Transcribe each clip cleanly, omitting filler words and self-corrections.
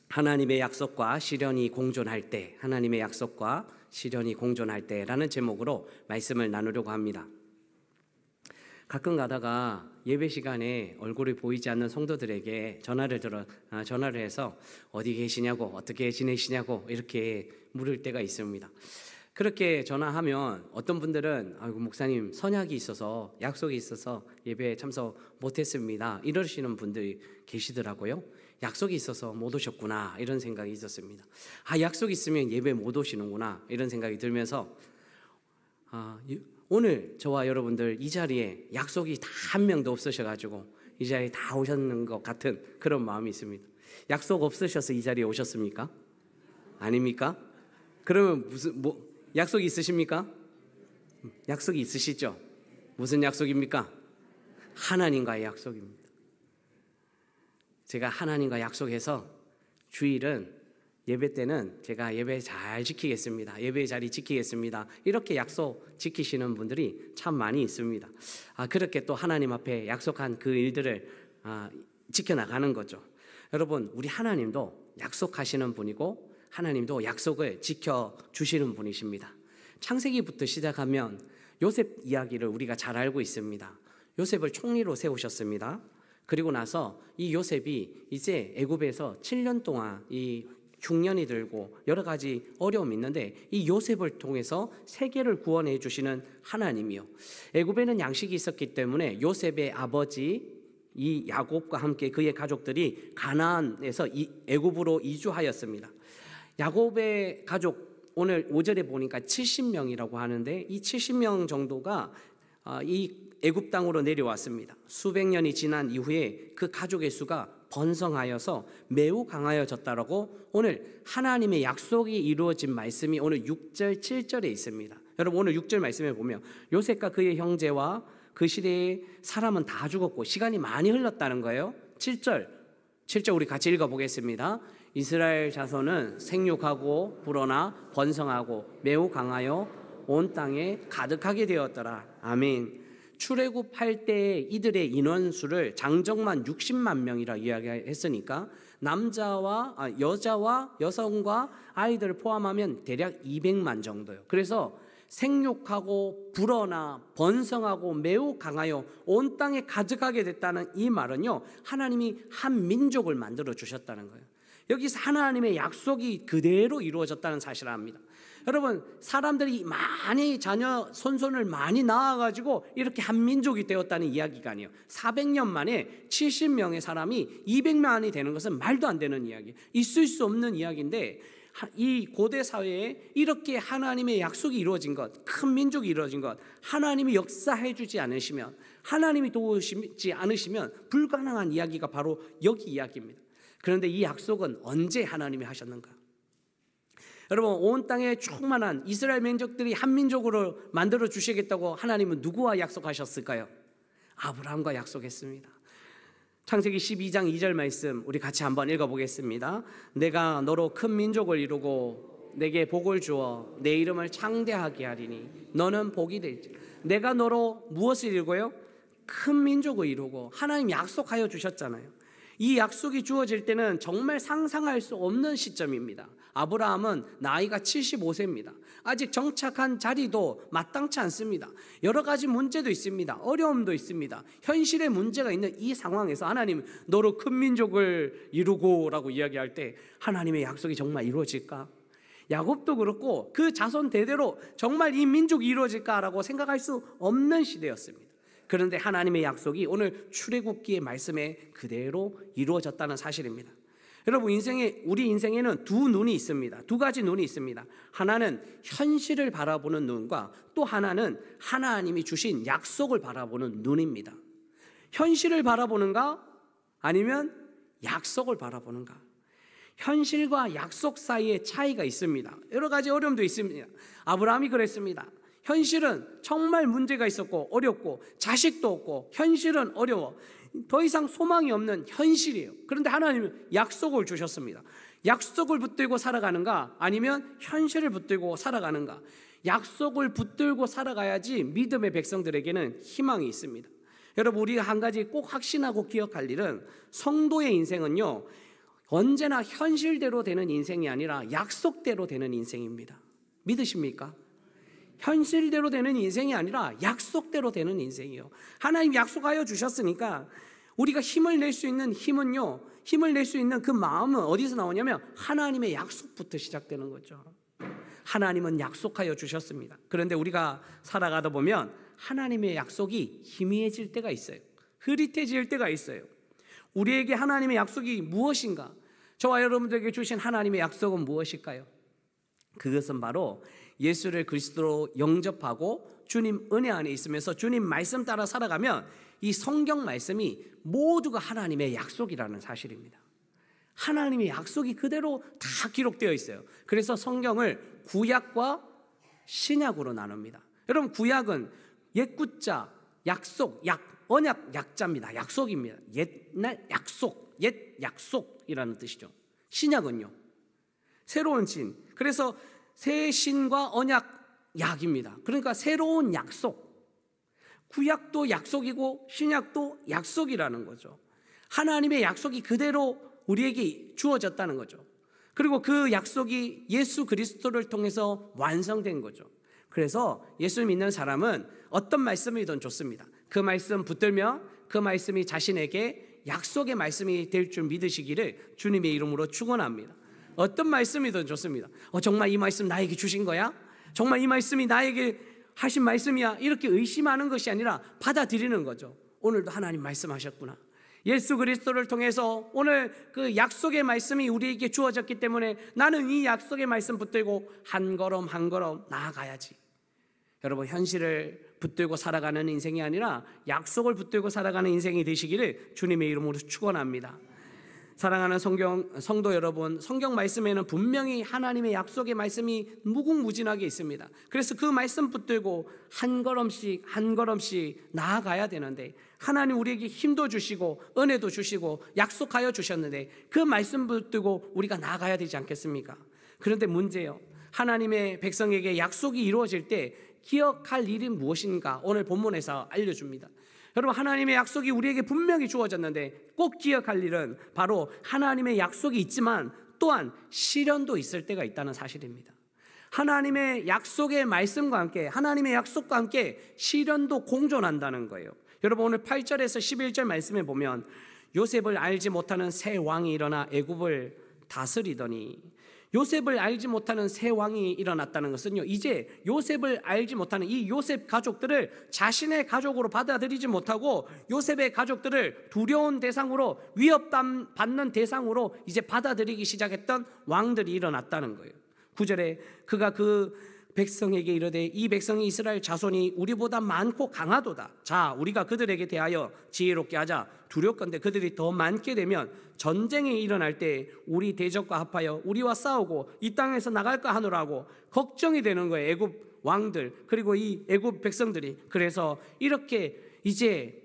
하나님의 약속과 시련이 공존할 때, 하나님의 약속과 시련이 공존할 때라는 제목으로 말씀을 나누려고 합니다. 가끔 가다가 예배 시간에 얼굴이 보이지 않는 성도들에게 전화를 해서 어디 계시냐고, 어떻게 지내시냐고 이렇게 물을 때가 있습니다. 그렇게 전화하면 어떤 분들은 아이고 목사님 선약이 있어서, 약속이 있어서 예배에 참석 못했습니다 이러시는 분들이 계시더라고요. 약속이 있어서 못 오셨구나 이런 생각이 있었습니다. 약속이 있으면 예배 못 오시는구나 이런 생각이 들면서 오늘 저와 여러분들 이 자리에 약속이 다 한 명도 없으셔가지고 이 자리에 다 오셨는 것 같은 그런 마음이 있습니다. 약속 없으셔서 이 자리에 오셨습니까? 아닙니까? 그러면 약속이 있으십니까? 약속이 있으시죠? 무슨 약속입니까? 하나님과의 약속입니다. 제가 하나님과 약속해서 주일은 예배 때는 제가 예배 잘 지키겠습니다. 예배 자리 지키겠습니다. 이렇게 약속 지키시는 분들이 참 많이 있습니다. 그렇게 또 하나님 앞에 약속한 그 일들을 지켜나가는 거죠. 여러분, 우리 하나님도 약속하시는 분이고 하나님도 약속을 지켜주시는 분이십니다. 창세기부터 시작하면 요셉 이야기를 우리가 잘 알고 있습니다. 요셉을 총리로 세우셨습니다. 그리고 나서 이 요셉이 이제 애굽에서 7년 동안 이 흉년이 들고 여러 가지 어려움이 있는데 이 요셉을 통해서 세계를 구원해 주시는 하나님이요. 애굽에는 양식이 있었기 때문에 요셉의 아버지 이 야곱과 함께 그의 가족들이 가나안에서 애굽으로 이주하였습니다. 야곱의 가족 오늘 5절에 보니까 70명이라고 하는데 이 70명 정도가 이 애굽 땅으로 내려왔습니다. 수백 년이 지난 이후에 그 가족의 수가 번성하여서 매우 강하여졌다라고 오늘 하나님의 약속이 이루어진 말씀이 오늘 6절 7절에 있습니다. 여러분 오늘 6절 말씀에 보면 요셉과 그의 형제와 그 시대의 사람은 다 죽었고 시간이 많이 흘렀다는 거예요. 7절 우리 같이 읽어보겠습니다. 이스라엘 자손은 생육하고 불어나 번성하고 매우 강하여 온 땅에 가득하게 되었더라. 아멘. 출애굽할 때 이들의 인원수를 장정만 60만 명이라 이야기했으니까 여자와 여성과 아이들을 포함하면 대략 200만 정도요. 그래서 생육하고 불어나 번성하고 매우 강하여 온 땅에 가득하게 됐다는 이 말은요, 하나님이 한 민족을 만들어 주셨다는 거예요. 여기서 하나님의 약속이 그대로 이루어졌다는 사실을 압니다. 여러분, 사람들이 많이 손손을 많이 낳아가지고 이렇게 한 민족이 되었다는 이야기가 아니에요. 400년 만에 70명의 사람이 200만이 되는 것은 말도 안 되는 이야기, 있을 수 없는 이야기인데 이 고대 사회에 이렇게 하나님의 약속이 이루어진 것, 큰 민족이 이루어진 것, 하나님이 역사해 주지 않으시면, 하나님이 도우시지 않으시면 불가능한 이야기가 바로 여기 이야기입니다. 그런데 이 약속은 언제 하나님이 하셨는가? 여러분, 온 땅에 충만한 이스라엘 민족들이 한 민족으로 만들어 주시겠다고 하나님은 누구와 약속하셨을까요? 아브라함과 약속했습니다. 창세기 12장 2절 말씀 우리 같이 한번 읽어보겠습니다. 내가 너로 큰 민족을 이루고 내게 복을 주어 내 이름을 창대하게 하리니 너는 복이 되지. 내가 너로 무엇을 이루고요? 큰 민족을 이루고. 하나님 약속하여 주셨잖아요. 이 약속이 주어질 때는 정말 상상할 수 없는 시점입니다. 아브라함은 나이가 75세입니다. 아직 정착한 자리도 마땅치 않습니다. 여러 가지 문제도 있습니다. 어려움도 있습니다. 현실의 문제가 있는 이 상황에서 하나님 너로 큰 민족을 이루고 라고 이야기할 때 하나님의 약속이 정말 이루어질까? 야곱도 그렇고 그 자손 대대로 정말 이 민족이 이루어질까라고 생각할 수 없는 시대였습니다. 그런데 하나님의 약속이 오늘 출애굽기의 말씀에 그대로 이루어졌다는 사실입니다. 여러분, 우리 인생에는 두 눈이 있습니다. 두 가지 눈이 있습니다. 하나는 현실을 바라보는 눈과 또 하나는 하나님이 주신 약속을 바라보는 눈입니다. 현실을 바라보는가? 아니면 약속을 바라보는가? 현실과 약속 사이에 차이가 있습니다. 여러 가지 어려움도 있습니다. 아브라함이 그랬습니다. 현실은 정말 문제가 있었고 어렵고 자식도 없고 현실은 어려워. 더 이상 소망이 없는 현실이에요. 그런데 하나님은 약속을 주셨습니다. 약속을 붙들고 살아가는가? 아니면 현실을 붙들고 살아가는가? 약속을 붙들고 살아가야지 믿음의 백성들에게는 희망이 있습니다. 여러분, 우리가 한 가지 꼭 확신하고 기억할 일은 성도의 인생은요, 언제나 현실대로 되는 인생이 아니라 약속대로 되는 인생입니다. 믿으십니까? 현실대로 되는 인생이 아니라 약속대로 되는 인생이요. 하나님 약속하여 주셨으니까 우리가 힘을 낼 수 있는 힘은요, 힘을 낼 수 있는 그 마음은 어디서 나오냐면 하나님의 약속부터 시작되는 거죠. 하나님은 약속하여 주셨습니다. 그런데 우리가 살아가다 보면 하나님의 약속이 희미해질 때가 있어요. 흐릿해질 때가 있어요. 우리에게 하나님의 약속이 무엇인가? 저와 여러분들에게 주신 하나님의 약속은 무엇일까요? 그것은 바로 예수를 그리스도로 영접하고 주님 은혜 안에 있으면서 주님 말씀 따라 살아가면 이 성경 말씀이 모두가 하나님의 약속이라는 사실입니다. 하나님의 약속이 그대로 다 기록되어 있어요. 그래서 성경을 구약과 신약으로 나눕니다. 여러분, 구약은 옛구자, 약속, 언약 약자입니다. 약속입니다. 옛날 약속, 옛 약속이라는 뜻이죠. 신약은요, 새로운 신. 그래서 새 신과 언약 약입니다. 그러니까 새로운 약속. 구약도 약속이고 신약도 약속이라는 거죠. 하나님의 약속이 그대로 우리에게 주어졌다는 거죠. 그리고 그 약속이 예수 그리스도를 통해서 완성된 거죠. 그래서 예수 믿는 사람은 어떤 말씀이든 좋습니다. 그 말씀 붙들며 그 말씀이 자신에게 약속의 말씀이 될 줄 믿으시기를 주님의 이름으로 축원합니다. 어떤 말씀이든 좋습니다. 정말 이 말씀 나에게 주신 거야? 정말 이 말씀이 나에게 하신 말씀이야? 이렇게 의심하는 것이 아니라 받아들이는 거죠. 오늘도 하나님 말씀하셨구나. 예수 그리스도를 통해서 오늘 그 약속의 말씀이 우리에게 주어졌기 때문에 나는 이 약속의 말씀 붙들고 한 걸음 한 걸음 나아가야지. 여러분, 현실을 붙들고 살아가는 인생이 아니라 약속을 붙들고 살아가는 인생이 되시기를 주님의 이름으로 축원합니다. 사랑하는 성도 여러분, 성경 말씀에는 분명히 하나님의 약속의 말씀이 무궁무진하게 있습니다. 그래서 그 말씀 붙들고 한 걸음씩 한 걸음씩 나아가야 되는데, 하나님 우리에게 힘도 주시고 은혜도 주시고 약속하여 주셨는데 그 말씀 붙들고 우리가 나아가야 되지 않겠습니까? 그런데 문제요, 하나님의 백성에게 약속이 이루어질 때 기억할 일이 무엇인가 오늘 본문에서 알려줍니다. 여러분, 하나님의 약속이 우리에게 분명히 주어졌는데 꼭 기억할 일은 바로 하나님의 약속이 있지만 또한 시련도 있을 때가 있다는 사실입니다. 하나님의 약속의 말씀과 함께, 하나님의 약속과 함께 시련도 공존한다는 거예요. 여러분, 오늘 8절에서 11절 말씀에 보면 요셉을 알지 못하는 새 왕이 일어나 애굽을 다스리더니, 요셉을 알지 못하는 새 왕이 일어났다는 것은요, 이제 요셉을 알지 못하는 이 요셉 가족들을 자신의 가족으로 받아들이지 못하고 요셉의 가족들을 두려운 대상으로, 위협받는 대상으로 이제 받아들이기 시작했던 왕들이 일어났다는 거예요. 9절에 그가 그 백성에게 이르되 이 백성이 이스라엘 자손이 우리보다 많고 강하도다. 자, 우리가 그들에게 대하여 지혜롭게 하자. 두렵건대 그들이 더 많게 되면 전쟁이 일어날 때 우리 대적과 합하여 우리와 싸우고 이 땅에서 나갈까 하노라고 걱정이 되는 거예요. 애굽 왕들, 그리고 이 애굽 백성들이. 그래서 이렇게 이제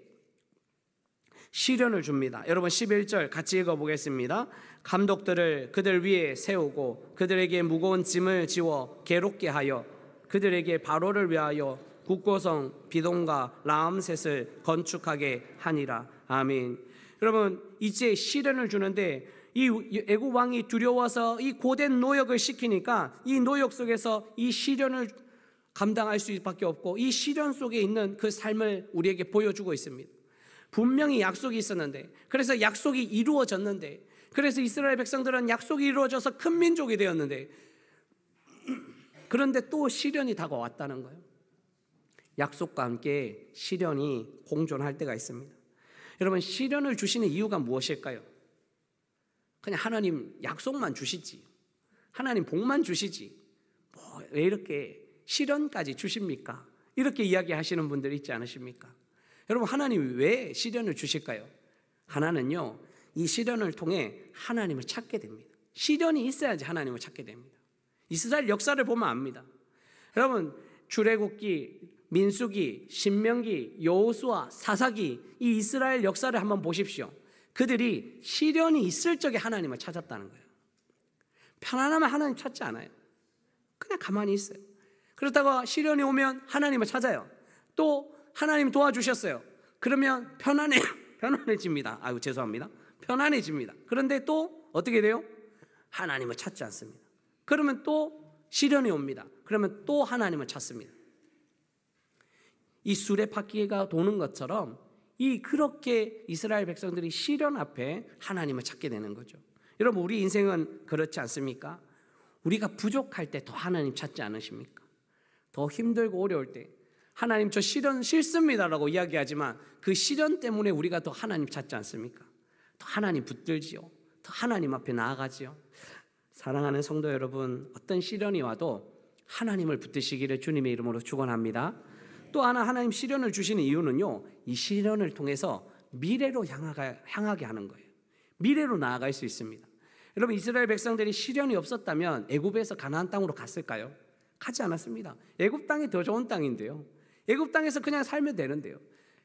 시련을 줍니다. 여러분, 11절 같이 읽어보겠습니다. 감독들을 그들 위에 세우고 그들에게 무거운 짐을 지워 괴롭게 하여 그들에게 바로를 위하여 국고성 비동과 라암셋을 건축하게 하니라. 아멘. 여러분, 이제 시련을 주는데 이 애굽 왕이 두려워서 이 고된 노역을 시키니까 이 노역 속에서 이 시련을 감당할 수밖에 없고 이 시련 속에 있는 그 삶을 우리에게 보여주고 있습니다. 분명히 약속이 있었는데, 그래서 약속이 이루어졌는데, 그래서 이스라엘 백성들은 약속이 이루어져서 큰 민족이 되었는데, 그런데 또 시련이 다가왔다는 거예요. 약속과 함께 시련이 공존할 때가 있습니다. 여러분, 시련을 주시는 이유가 무엇일까요? 그냥 하나님 약속만 주시지, 하나님 복만 주시지, 왜 이렇게 시련까지 주십니까? 이렇게 이야기하시는 분들 있지 않으십니까? 여러분, 하나님이 왜 시련을 주실까요? 하나는요, 이 시련을 통해 하나님을 찾게 됩니다. 시련이 있어야지 하나님을 찾게 됩니다. 이스라엘 역사를 보면 압니다. 여러분, 출애굽기, 민수기, 신명기, 여호수아, 사사기, 이 이스라엘 역사를 한번 보십시오. 그들이 시련이 있을 적에 하나님을 찾았다는 거예요. 편안하면 하나님 찾지 않아요. 그냥 가만히 있어요. 그렇다고 시련이 오면 하나님을 찾아요. 또 하나님 도와주셨어요. 그러면 편안해집니다. 아유, 죄송합니다. 편안해집니다. 그런데 또 어떻게 돼요? 하나님을 찾지 않습니다. 그러면 또 시련이 옵니다. 그러면 또 하나님을 찾습니다. 이 수레바퀴가 도는 것처럼 그렇게 이스라엘 백성들이 시련 앞에 하나님을 찾게 되는 거죠. 여러분, 우리 인생은 그렇지 않습니까? 우리가 부족할 때 더 하나님 찾지 않으십니까? 더 힘들고 어려울 때 하나님 저 시련 싫습니다라고 이야기하지만 그 시련 때문에 우리가 더 하나님 찾지 않습니까? 더 하나님 붙들지요. 더 하나님 앞에 나아가지요. 사랑하는 성도 여러분, 어떤 시련이 와도 하나님을 붙드시기를 주님의 이름으로 축원합니다. 또 하나, 하나님 시련을 주시는 이유는요, 이 시련을 통해서 미래로 향하게 하는 거예요. 미래로 나아갈 수 있습니다. 여러분, 이스라엘 백성들이 시련이 없었다면 애굽에서 가나안 땅으로 갔을까요? 가지 않았습니다. 애굽 땅이 더 좋은 땅인데요. 애굽 땅에서 그냥 살면 되는데요.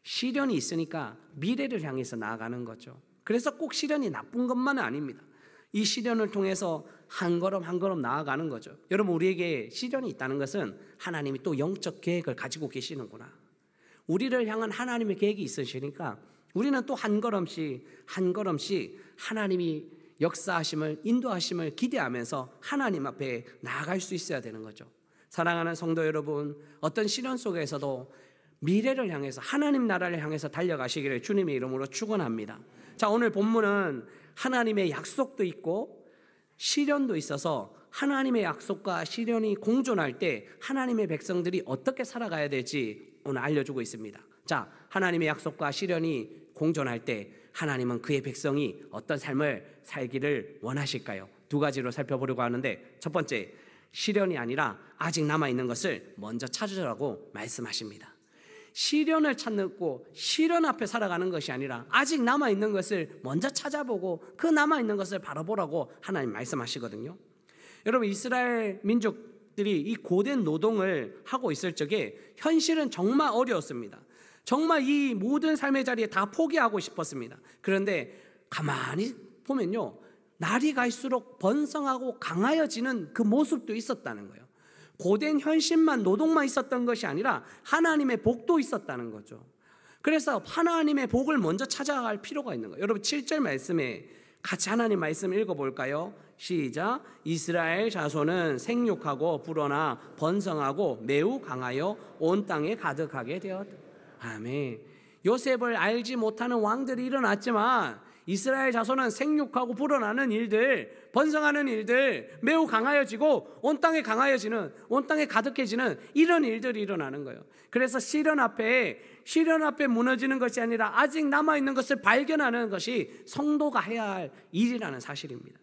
시련이 있으니까 미래를 향해서 나아가는 거죠. 그래서 꼭 시련이 나쁜 것만은 아닙니다. 이 시련을 통해서 한 걸음 한 걸음 나아가는 거죠. 여러분, 우리에게 시련이 있다는 것은 하나님이 또 영적 계획을 가지고 계시는구나. 우리를 향한 하나님의 계획이 있으시니까 우리는 또 한 걸음씩 한 걸음씩 하나님이 역사하심을, 인도하심을 기대하면서 하나님 앞에 나아갈 수 있어야 되는 거죠. 사랑하는 성도 여러분, 어떤 시련 속에서도 미래를 향해서, 하나님 나라를 향해서 달려가시기를 주님의 이름으로 축원합니다. 자, 오늘 본문은 하나님의 약속도 있고 시련도 있어서 하나님의 약속과 시련이 공존할 때 하나님의 백성들이 어떻게 살아가야 될지 오늘 알려주고 있습니다. 자, 하나님의 약속과 시련이 공존할 때 하나님은 그의 백성이 어떤 삶을 살기를 원하실까요? 두 가지로 살펴보려고 하는데, 첫 번째, 시련이 아니라 아직 남아있는 것을 먼저 찾으라고 말씀하십니다. 시련을 찾고 시련 앞에 살아가는 것이 아니라 아직 남아있는 것을 먼저 찾아보고 그 남아있는 것을 바라보라고 하나님 말씀하시거든요. 여러분, 이스라엘 민족들이 이 고된 노동을 하고 있을 적에 현실은 정말 어려웠습니다. 정말 이 모든 삶의 자리에 다 포기하고 싶었습니다. 그런데 가만히 보면요, 날이 갈수록 번성하고 강하여지는 그 모습도 있었다는 거예요. 고된 현실만, 노동만 있었던 것이 아니라 하나님의 복도 있었다는 거죠. 그래서 하나님의 복을 먼저 찾아갈 필요가 있는 거예요. 여러분, 7절 말씀에 같이 하나님 말씀 읽어볼까요? 시작. 이스라엘 자손은 생육하고 불어나 번성하고 매우 강하여 온 땅에 가득하게 되었다. 아멘. 요셉을 알지 못하는 왕들이 일어났지만 이스라엘 자손은 생육하고 불어나는 일들, 번성하는 일들, 매우 강하여지고 온 땅에 강하여지는, 온 땅에 가득해지는 이런 일들이 일어나는 거예요. 그래서 시련 앞에 무너지는 것이 아니라 아직 남아있는 것을 발견하는 것이 성도가 해야 할 일이라는 사실입니다.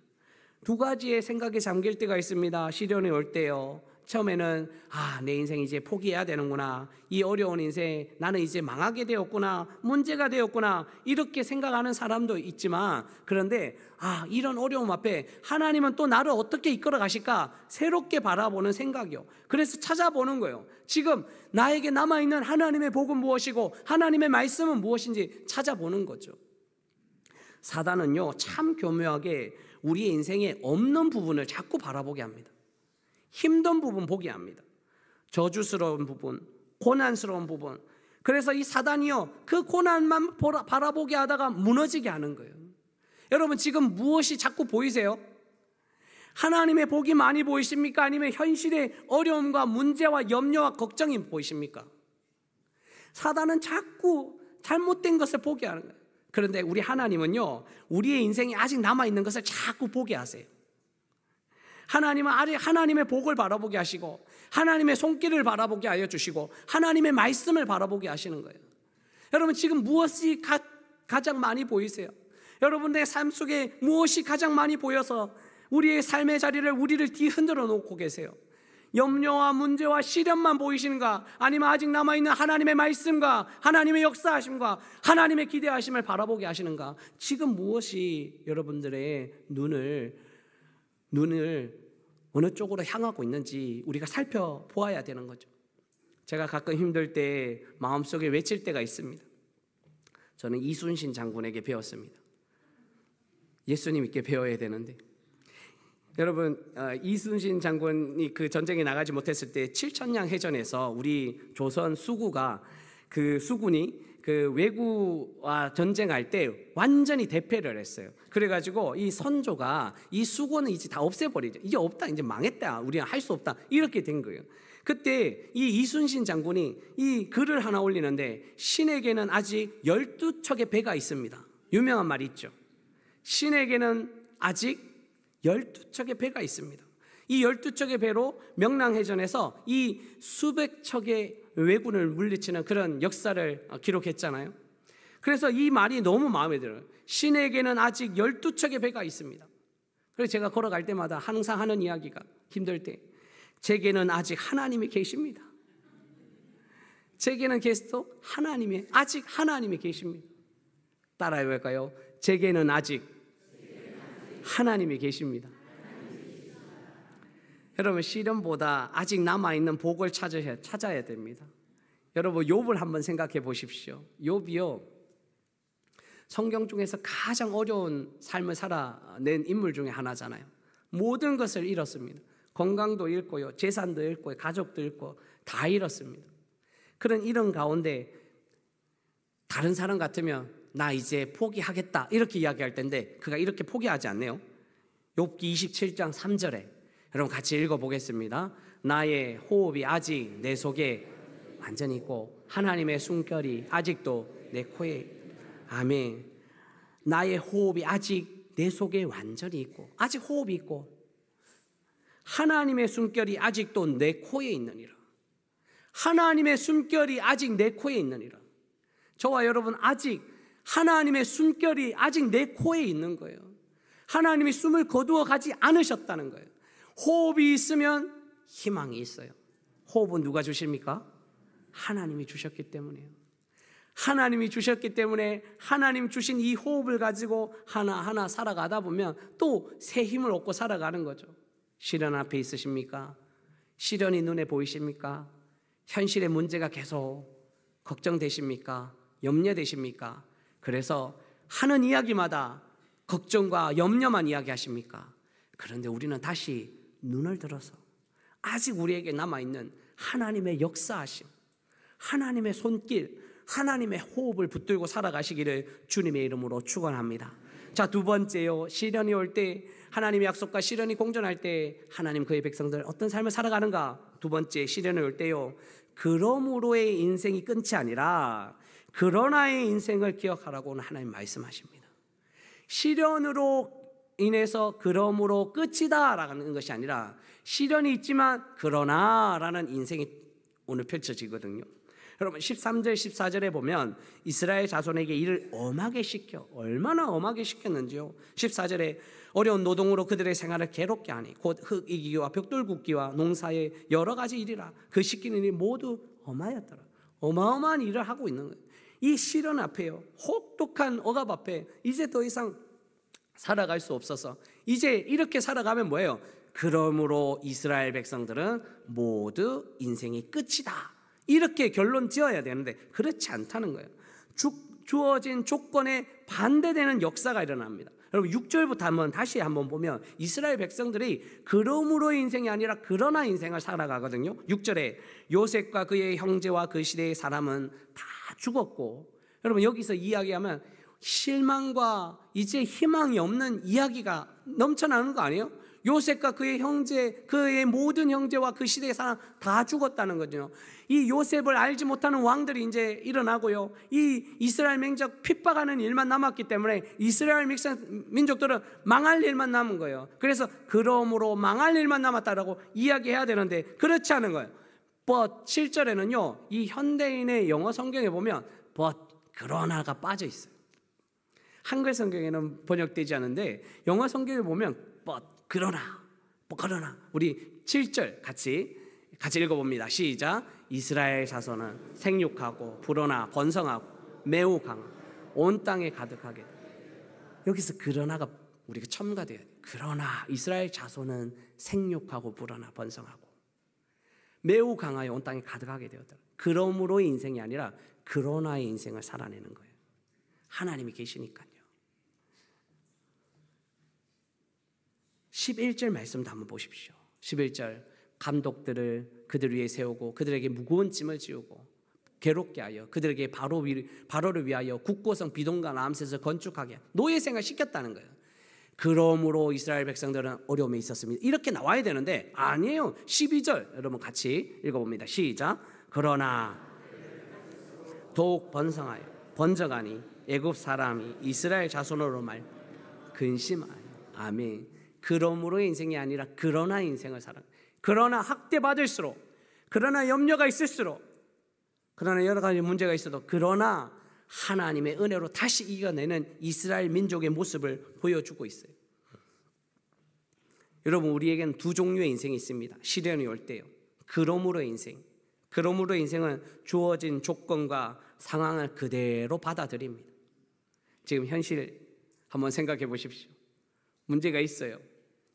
두 가지의 생각에 잠길 때가 있습니다. 시련이 올 때요. 처음에는 내 인생 이제 포기해야 되는구나, 이 어려운 인생 나는 이제 망하게 되었구나, 문제가 되었구나, 이렇게 생각하는 사람도 있지만, 그런데 이런 어려움 앞에 하나님은 또 나를 어떻게 이끌어 가실까 새롭게 바라보는 생각이요. 그래서 찾아보는 거예요. 지금 나에게 남아있는 하나님의 복은 무엇이고 하나님의 말씀은 무엇인지 찾아보는 거죠. 사단은요, 참 교묘하게 우리의 인생에 없는 부분을 자꾸 바라보게 합니다. 힘든 부분 보게 합니다. 저주스러운 부분, 고난스러운 부분. 그래서 이 사단이요, 그 고난만 바라보게 하다가 무너지게 하는 거예요. 여러분, 지금 무엇이 자꾸 보이세요? 하나님의 복이 많이 보이십니까? 아니면 현실의 어려움과 문제와 염려와 걱정이 보이십니까? 사단은 자꾸 잘못된 것을 보게 하는 거예요. 그런데 우리 하나님은요, 우리의 인생이 아직 남아있는 것을 자꾸 보게 하세요. 하나님은 아직 하나님의 복을 바라보게 하시고 하나님의 손길을 바라보게 하여 주시고 하나님의 말씀을 바라보게 하시는 거예요. 여러분, 지금 무엇이 가장 많이 보이세요? 여러분의 삶 속에 무엇이 가장 많이 보여서 우리의 삶의 자리를, 우리를 뒤흔들어 놓고 계세요? 염려와 문제와 시련만 보이시는가? 아니면 아직 남아있는 하나님의 말씀과 하나님의 역사하심과 하나님의 기대하심을 바라보게 하시는가? 지금 무엇이 여러분들의 눈을 어느 쪽으로 향하고 있는지 우리가 살펴보아야 되는 거죠. 제가 가끔 힘들 때 마음속에 외칠 때가 있습니다. 저는 이순신 장군에게 배웠습니다. 예수님께 배워야 되는데, 여러분, 이순신 장군이 그 전쟁에 나가지 못했을 때 7천량 해전에서 우리 조선 수군이 그 왜구와 전쟁할 때 완전히 대패를 했어요. 그래가지고 이 선조가 이 수고는 이제 다 없애버리죠. 이제 없다, 이제 망했다, 우리는 할 수 없다, 이렇게 된 거예요. 그때 이 이순신 장군이 이 글을 하나 올리는데, 신에게는 아직 12척의 배가 있습니다. 유명한 말이 있죠. 신에게는 아직 12척의 배가 있습니다. 이 12척의 배로 명랑해전에서 이 수백 척의 왜군을 물리치는 그런 역사를 기록했잖아요. 그래서 이 말이 너무 마음에 들어요. 신에게는 아직 12척의 배가 있습니다. 그래서 제가 걸어갈 때마다 항상 하는 이야기가, 힘들 때, 제게는 아직 하나님이 계십니다. 제게는 계속 아직 하나님이 계십니다. 따라해 볼까요? 제게는 아직 하나님이 계십니다. 여러분, 시련보다 아직 남아있는 복을 찾아야 됩니다. 여러분, 욥을 한번 생각해 보십시오. 욥이요, 성경 중에서 가장 어려운 삶을 살아낸 인물 중에 하나잖아요. 모든 것을 잃었습니다. 건강도 잃고요, 재산도 잃고요, 가족도 잃고 다 잃었습니다. 이런 가운데 다른 사람 같으면 나 이제 포기하겠다 이렇게 이야기할 텐데, 그가 이렇게 포기하지 않네요. 욥기 27장 3절에 여러분 같이 읽어보겠습니다. 나의 호흡이 아직 내 속에 완전히 있고 하나님의 숨결이 아직도 내 코에. 아멘. 나의 호흡이 아직 내 속에 완전히 있고, 아직 호흡이 있고 하나님의 숨결이 아직도 내 코에 있느니라. 하나님의 숨결이 아직 내 코에 있느니라. 저와 여러분, 아직 하나님의 숨결이 아직 내 코에 있는 거예요. 하나님이 숨을 거두어 가지 않으셨다는 거예요. 호흡이 있으면 희망이 있어요. 호흡은 누가 주십니까? 하나님이 주셨기 때문이에요. 하나님이 주셨기 때문에 하나님 주신 이 호흡을 가지고 하나하나 살아가다 보면 또 새 힘을 얻고 살아가는 거죠. 시련 앞에 있으십니까? 시련이 눈에 보이십니까? 현실의 문제가 계속 걱정되십니까? 염려되십니까? 그래서 하는 이야기마다 걱정과 염려만 이야기하십니까? 그런데 우리는 다시 눈을 들어서 아직 우리에게 남아있는 하나님의 역사하심, 하나님의 손길, 하나님의 호흡을 붙들고 살아가시기를 주님의 이름으로 축원합니다. 자, 두 번째요, 시련이 올 때, 하나님의 약속과 시련이 공존할 때 하나님 그의 백성들 어떤 삶을 살아가는가? 두 번째, 시련이 올 때요, 그러므로의 인생이 끝이 아니라 그러나의 인생을 기억하라고는 하나님 말씀하십니다. 시련으로 인해서 그러므로 끝이다 라는 것이 아니라, 시련이 있지만 그러나라는 인생이 오늘 펼쳐지거든요. 여러분, 13절 14절에 보면 이스라엘 자손에게 일을 엄하게 시켜, 얼마나 엄하게 시켰는지요. 14절에 어려운 노동으로 그들의 생활을 괴롭게 하니 곧 흙 이기기와 벽돌 굽기와 농사의 여러 가지 일이라. 그 시키는 일이 모두 엄하였더라. 어마어마한 일을 하고 있는 거예요. 이 시련 앞에요, 혹독한 억압 앞에 이제 더 이상 살아갈 수 없어서 이제 이렇게 살아가면 뭐예요? 그러므로 이스라엘 백성들은 모두 인생이 끝이다, 이렇게 결론 지어야 되는데 그렇지 않다는 거예요. 주어진 조건에 반대되는 역사가 일어납니다. 여러분, 6절부터 다시 한번 보면 이스라엘 백성들이 그러므로 인생이 아니라 그러나 인생을 살아가거든요. 6절에 요셉과 그의 형제와 그 시대의 사람은 다 죽었고, 여러분 여기서 이야기하면 실망과 이제 희망이 없는 이야기가 넘쳐나는 거 아니에요? 요셉과 그의 형제, 그의 모든 형제와 그 시대의 사람 다 죽었다는 거죠. 이 요셉을 알지 못하는 왕들이 이제 일어나고요, 이 이스라엘 민족 핍박하는 일만 남았기 때문에 이스라엘 민족들은 망할 일만 남은 거예요. 그래서 그러므로 망할 일만 남았다라고 이야기해야 되는데 그렇지 않은 거예요. But 7절에는요, 이 현대인의 영어 성경에 보면 but 그러나가 빠져 있어요. 한글 성경에는 번역되지 않은데 영어 성경에 보면 but 그러나, 그러나. 우리 7절 같이 읽어봅니다. 시작. 이스라엘 자손은 생육하고 불어나 번성하고 매우 강하고 온 땅에 가득하게. 여기서 그러나가 우리가 첨가돼야 돼요. 그러나 이스라엘 자손은 생육하고 불어나 번성하고 매우 강하여 온 땅에 가득하게 되었다. 그러므로의 인생이 아니라 그러나의 인생을 살아내는 거예요. 하나님이 계시니까요. 11절 말씀도 한번 보십시오. 11절, 감독들을 그들 위에 세우고 그들에게 무거운 짐을 지우고 괴롭게 하여 그들에게 바로를 위하여 국고성 비동과 라암셋을 건축하게 노예 생활 시켰다는 거예요. 그러므로 이스라엘 백성들은 어려움에 있었습니다. 이렇게 나와야 되는데 아니에요. 12절 여러분 같이 읽어봅니다. 시작. 그러나 더욱 번성하니 애굽 사람이 이스라엘 자손으로 말 근심하여. 아멘. 그러므로의 인생이 아니라 그러나 인생을 살아. 그러나 학대받을수록, 그러나 염려가 있을수록, 그러나 여러 가지 문제가 있어도 그러나 하나님의 은혜로 다시 이겨내는 이스라엘 민족의 모습을 보여주고 있어요. 여러분, 우리에게는 두 종류의 인생이 있습니다. 시련이 올 때요. 그러므로의 인생. 그러므로의 인생은 주어진 조건과 상황을 그대로 받아들입니다. 지금 현실 한번 생각해 보십시오. 문제가 있어요.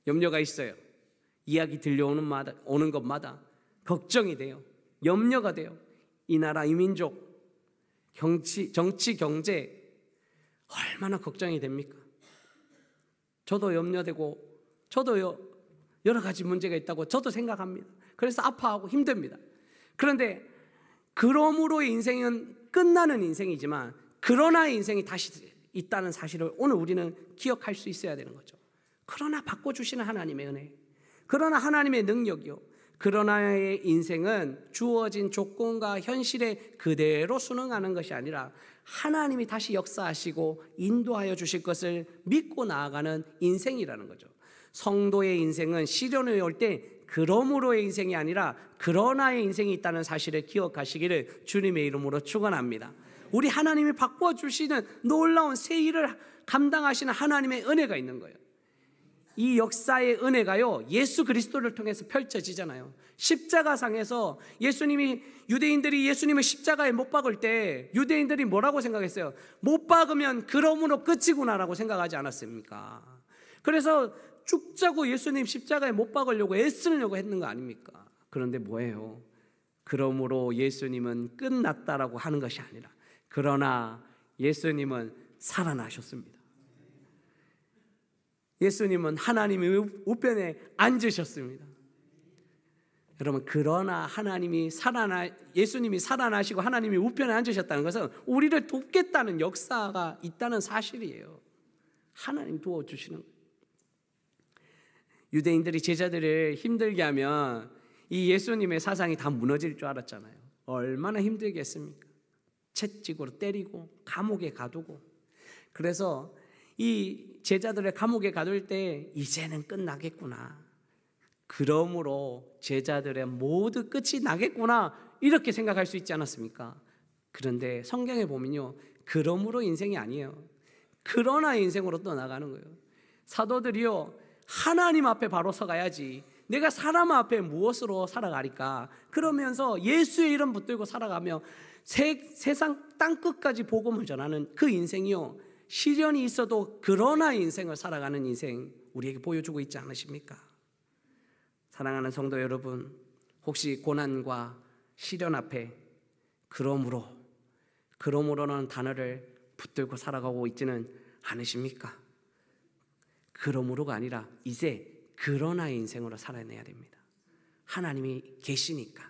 염려가 있어요. 이야기 오는 것마다 걱정이 돼요. 염려가 돼요. 이 나라, 이 민족, 정치, 경제 얼마나 걱정이 됩니까? 저도 염려되고 저도 여러 가지 문제가 있다고 저도 생각합니다. 그래서 아파하고 힘듭니다. 그런데 그러므로의 인생은 끝나는 인생이지만 그러나 인생이 다시 있다는 사실을 오늘 우리는 기억할 수 있어야 되는 거죠. 그러나 바꿔주시는 하나님의 은혜, 그러나 하나님의 능력이요, 그러나의 인생은 주어진 조건과 현실에 그대로 순응하는 것이 아니라 하나님이 다시 역사하시고 인도하여 주실 것을 믿고 나아가는 인생이라는 거죠. 성도의 인생은 시련이 올 때 그러므로의 인생이 아니라 그러나의 인생이 있다는 사실을 기억하시기를 주님의 이름으로 축원합니다. 우리 하나님이 바꿔 주시는 놀라운 새 일을 감당하시는 하나님의 은혜가 있는 거예요. 이 역사의 은혜가요, 예수 그리스도를 통해서 펼쳐지잖아요. 십자가상에서 유대인들이 예수님을 십자가에 못 박을 때 유대인들이 뭐라고 생각했어요? 못 박으면 그러므로 끝이구나라고 생각하지 않았습니까? 그래서 죽자고 예수님 십자가에 못 박으려고 애쓰려고 했는 거 아닙니까? 그런데 뭐예요? 그러므로 예수님은 끝났다라고 하는 것이 아니라 그러나 예수님은 살아나셨습니다. 예수님은 하나님의 우편에 앉으셨습니다. 여러분, 그러나 예수님이 살아나시고 하나님이 우편에 앉으셨다는 것은 우리를 돕겠다는 역사가 있다는 사실이에요. 하나님 도와주시는 거예요. 유대인들이 제자들을 힘들게 하면 이 예수님의 사상이 다 무너질 줄 알았잖아요. 얼마나 힘들겠습니까? 채찍으로 때리고 감옥에 가두고. 그래서 이 제자들을 감옥에 가둘 때 이제는 끝나겠구나, 그러므로 제자들의 모두 끝이 나겠구나, 이렇게 생각할 수 있지 않았습니까? 그런데 성경에 보면요, 그러므로 인생이 아니에요. 그러나 인생으로 또 나가는 거예요. 사도들이요, 하나님 앞에 바로 서가야지 내가 사람 앞에 무엇으로 살아가리까, 그러면서 예수의 이름 붙들고 살아가며 세상 땅끝까지 복음을 전하는 그 인생이요, 시련이 있어도 그러나 인생을 살아가는 인생 우리에게 보여주고 있지 않으십니까? 사랑하는 성도 여러분, 혹시 고난과 시련 앞에 그러므로는 단어를 붙들고 살아가고 있지는 않으십니까? 그러므로가 아니라 이제 그러나의 인생으로 살아내야 됩니다. 하나님이 계시니까,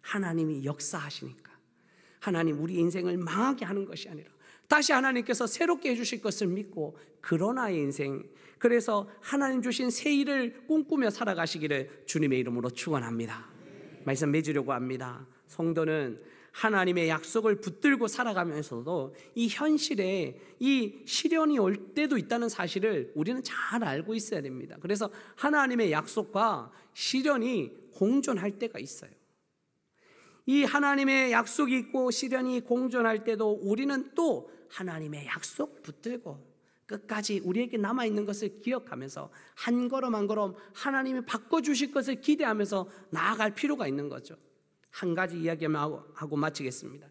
하나님이 역사하시니까, 하나님 우리 인생을 망하게 하는 것이 아니라 다시 하나님께서 새롭게 해주실 것을 믿고 그러나의 인생, 그래서 하나님 주신 새 일을 꿈꾸며 살아가시기를 주님의 이름으로 축원합니다. 말씀 맺으려고 합니다. 성도는 하나님의 약속을 붙들고 살아가면서도 이 현실에 이 시련이 올 때도 있다는 사실을 우리는 잘 알고 있어야 됩니다. 그래서 하나님의 약속과 시련이 공존할 때가 있어요. 이 하나님의 약속이 있고 시련이 공존할 때도 우리는 또 하나님의 약속 붙들고 끝까지 우리에게 남아있는 것을 기억하면서 한 걸음 한 걸음 하나님이 바꿔주실 것을 기대하면서 나아갈 필요가 있는 거죠. 한 가지 이야기만 하고 마치겠습니다.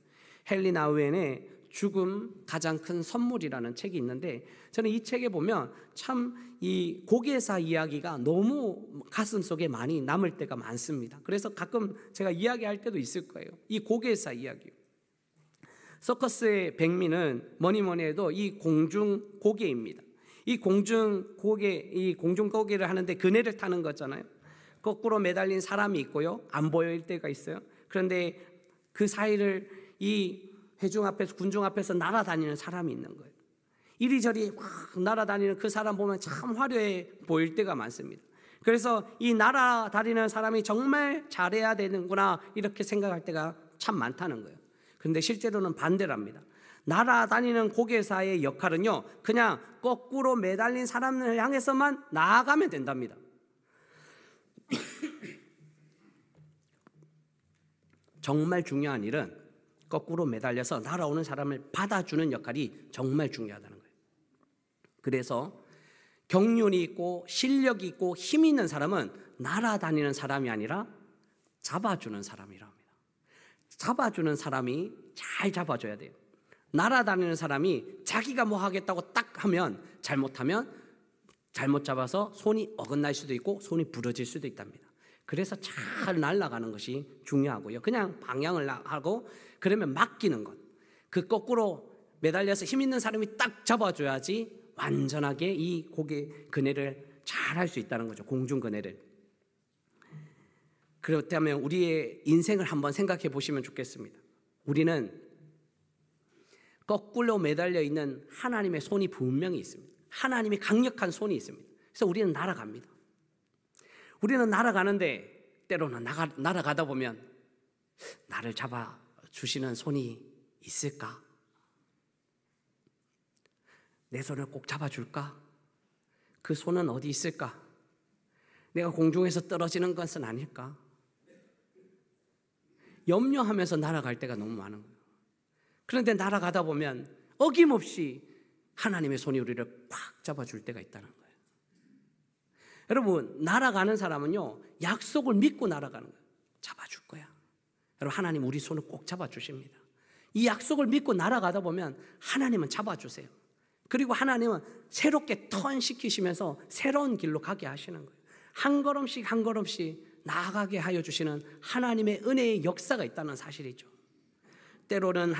헨리 나우엔의 죽음 가장 큰 선물이라는 책이 있는데, 저는 이 책에 보면 참 이 고개사 이야기가 너무 가슴속에 많이 남을 때가 많습니다. 그래서 가끔 제가 이야기할 때도 있을 거예요. 이 고개사 이야기. 서커스의 백미는 뭐니 해도 이 공중고개입니다. 이 공중고개를 하는데 그네를 타는 거잖아요. 거꾸로 매달린 사람이 있고요, 안 보일 때가 있어요. 그런데 그 사이를 이 회중 앞에서 군중 앞에서 날아다니는 사람이 있는 거예요. 이리저리 막 날아다니는 그 사람 보면 참 화려해 보일 때가 많습니다. 그래서 이 날아다니는 사람이 정말 잘해야 되는구나 이렇게 생각할 때가 참 많다는 거예요. 그런데 실제로는 반대랍니다. 날아다니는 고개사의 역할은요, 그냥 거꾸로 매달린 사람을 향해서만 나아가면 된답니다. 정말 중요한 일은 거꾸로 매달려서 날아오는 사람을 받아주는 역할이 정말 중요하다는 거예요. 그래서 경륜이 있고 실력이 있고 힘이 있는 사람은 날아다니는 사람이 아니라 잡아주는 사람이라 합니다. 잡아주는 사람이 잘 잡아줘야 돼요. 날아다니는 사람이 자기가 뭐 하겠다고 딱 하면 잘못하면 잘못 잡아서 손이 어긋날 수도 있고 손이 부러질 수도 있답니다. 그래서 잘 날아가는 것이 중요하고요. 그냥 방향을 하고 그러면 맡기는 것. 그 거꾸로 매달려서 힘 있는 사람이 딱 잡아줘야지 완전하게 이 고개 그네를 잘 할 수 있다는 거죠. 공중 그네를. 그렇다면 우리의 인생을 한번 생각해 보시면 좋겠습니다. 우리는 거꾸로 매달려 있는 하나님의 손이 분명히 있습니다. 하나님의 강력한 손이 있습니다. 그래서 우리는 날아갑니다. 우리는 날아가는데 때로는 날아가다 보면 나를 잡아주시는 손이 있을까? 내 손을 꼭 잡아줄까? 그 손은 어디 있을까? 내가 공중에서 떨어지는 것은 아닐까? 염려하면서 날아갈 때가 너무 많은 거예요. 그런데 날아가다 보면 어김없이 하나님의 손이 우리를 꽉 잡아줄 때가 있다는 거예요. 여러분, 날아가는 사람은요, 약속을 믿고 날아가는 거예요. 잡아줄 거야. 여러분, 하나님 우리 손을 꼭 잡아주십니다. 이 약속을 믿고 날아가다 보면 하나님은 잡아주세요. 그리고 하나님은 새롭게 턴시키시면서 새로운 길로 가게 하시는 거예요. 한 걸음씩 한 걸음씩 나아가게 하여 주시는 하나님의 은혜의 역사가 있다는 사실이죠. 때로는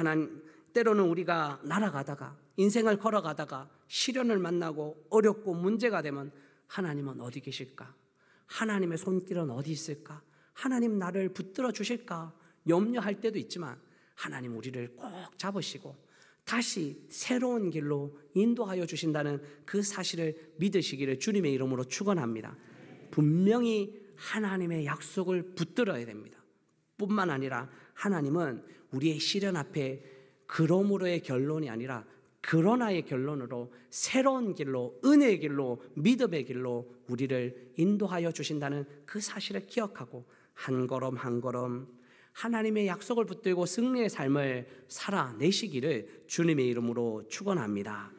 우리가 날아가다가 인생을 걸어가다가 시련을 만나고 어렵고 문제가 되면 하나님은 어디 계실까? 하나님의 손길은 어디 있을까? 하나님 나를 붙들어 주실까? 염려할 때도 있지만 하나님 우리를 꼭 잡으시고 다시 새로운 길로 인도하여 주신다는 그 사실을 믿으시기를 주님의 이름으로 축원합니다. 분명히 하나님의 약속을 붙들어야 됩니다. 뿐만 아니라 하나님은 우리의 시련 앞에 그러므로의 결론이 아니라 그러나의 결론으로 새로운 길로, 은혜의 길로, 믿음의 길로 우리를 인도하여 주신다는 그 사실을 기억하고 한 걸음 한 걸음 하나님의 약속을 붙들고 승리의 삶을 살아내시기를 주님의 이름으로 축원합니다.